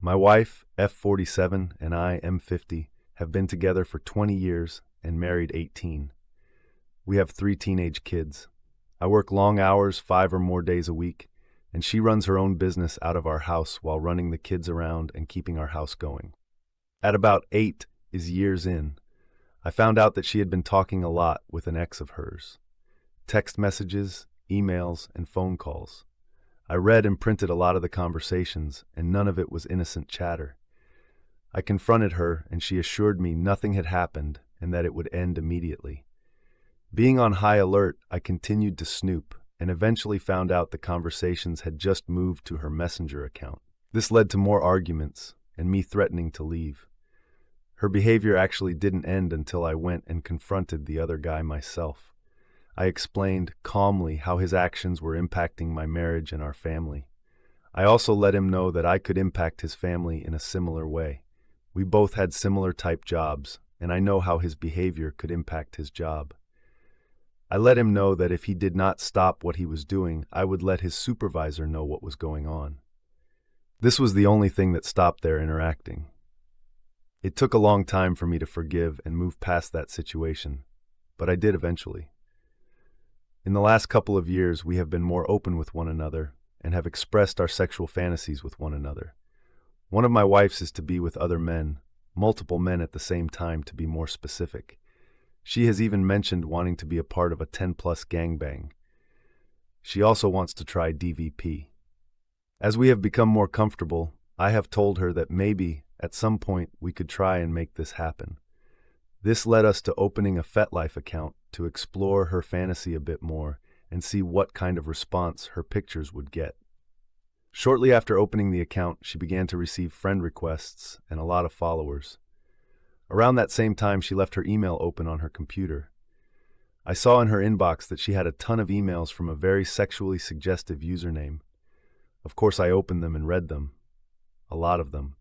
My wife, F47, and I, M50, have been together for 20 years and married 18. We have 3 teenage kids. I work long hours, 5 or more days a week, and she runs her own business out of our house while running the kids around and keeping our house going. At about 8 is years in, I found out that she had been talking a lot with an ex of hers. Text messages, emails, and phone calls. I read and printed a lot of the conversations, and none of it was innocent chatter. I confronted her, and she assured me nothing had happened and that it would end immediately. Being on high alert, I continued to snoop, and eventually found out the conversations had just moved to her Messenger account. This led to more arguments, and me threatening to leave. Her behavior actually didn't end until I went and confronted the other guy myself. I explained calmly how his actions were impacting my marriage and our family. I also let him know that I could impact his family in a similar way. We both had similar type jobs, and I know how his behavior could impact his job. I let him know that if he did not stop what he was doing, I would let his supervisor know what was going on. This was the only thing that stopped their interacting. It took a long time for me to forgive and move past that situation, but I did eventually. In the last couple of years, we have been more open with one another and have expressed our sexual fantasies with one another. One of my wife's is to be with other men, multiple men at the same time to be more specific. She has even mentioned wanting to be a part of a 10-plus gangbang. She also wants to try DVP. As we have become more comfortable, I have told her that maybe, at some point, we could try and make this happen. This led us to opening a FetLife account to explore her fantasy a bit more and see what kind of response her pictures would get. Shortly after opening the account, she began to receive friend requests and a lot of followers. Around that same time, she left her email open on her computer. I saw in her inbox that she had a ton of emails from a very sexually suggestive username. Of course, I opened them and read them. A lot of them.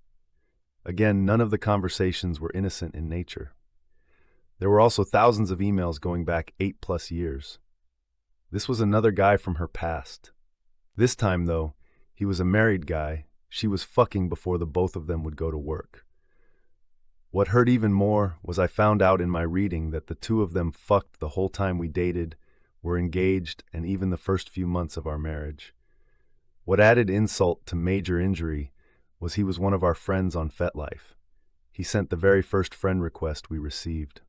Again, none of the conversations were innocent in nature. There were also thousands of emails going back 8+ years. This was another guy from her past. This time, though, he was a married guy. She was fucking before the both of them would go to work. What hurt even more was I found out in my reading that the two of them fucked the whole time we dated, were engaged, and even the first few months of our marriage. What added insult to major injury was he was one of our friends on FetLife. He sent the very first friend request we received.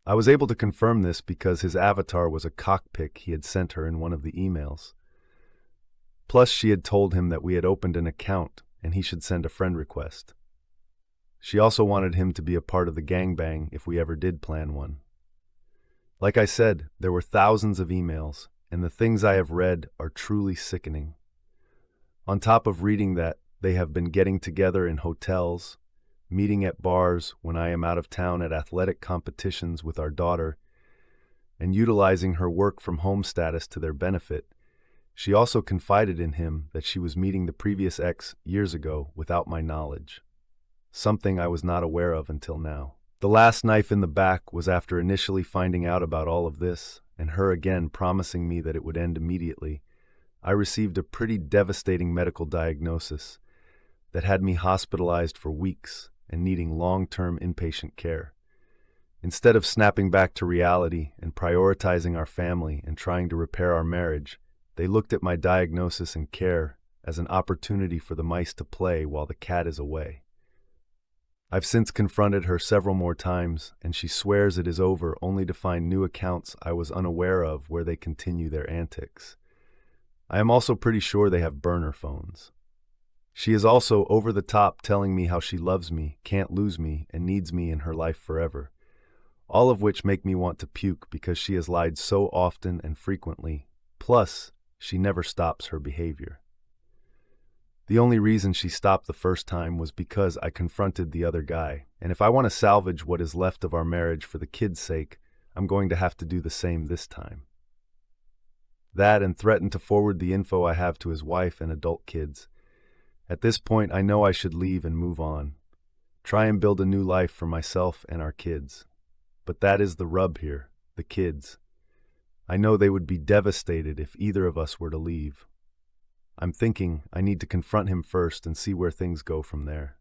I was able to confirm this because his avatar was a cockpic he had sent her in one of the emails. Plus, she had told him that we had opened an account and he should send a friend request. She also wanted him to be a part of the gangbang if we ever did plan one. Like I said, there were thousands of emails, and the things I have read are truly sickening. On top of reading that, they have been getting together in hotels, meeting at bars when I am out of town at athletic competitions with our daughter, and utilizing her work-from-home status to their benefit. She also confided in him that she was meeting the previous ex years ago without my knowledge, something I was not aware of until now. The last knife in the back was after initially finding out about all of this, and her again promising me that it would end immediately. I received a pretty devastating medical diagnosis that had me hospitalized for weeks and needing long-term inpatient care. Instead of snapping back to reality and prioritizing our family and trying to repair our marriage, they looked at my diagnosis and care as an opportunity for the mice to play while the cat is away. I've since confronted her several more times, and she swears it is over only to find new accounts I was unaware of where they continue their antics. I am also pretty sure they have burner phones. She is also over the top telling me how she loves me, can't lose me, and needs me in her life forever. All of which make me want to puke because she has lied so often and frequently. Plus, she never stops her behavior. The only reason she stopped the first time was because I confronted the other guy, and if I want to salvage what is left of our marriage for the kids' sake, I'm going to have to do the same this time. That and threaten to forward the info I have to his wife and adult kids. At this point, I know I should leave and move on. Try and build a new life for myself and our kids. But that is the rub here, the kids. I know they would be devastated if either of us were to leave. I'm thinking I need to confront him first and see where things go from there.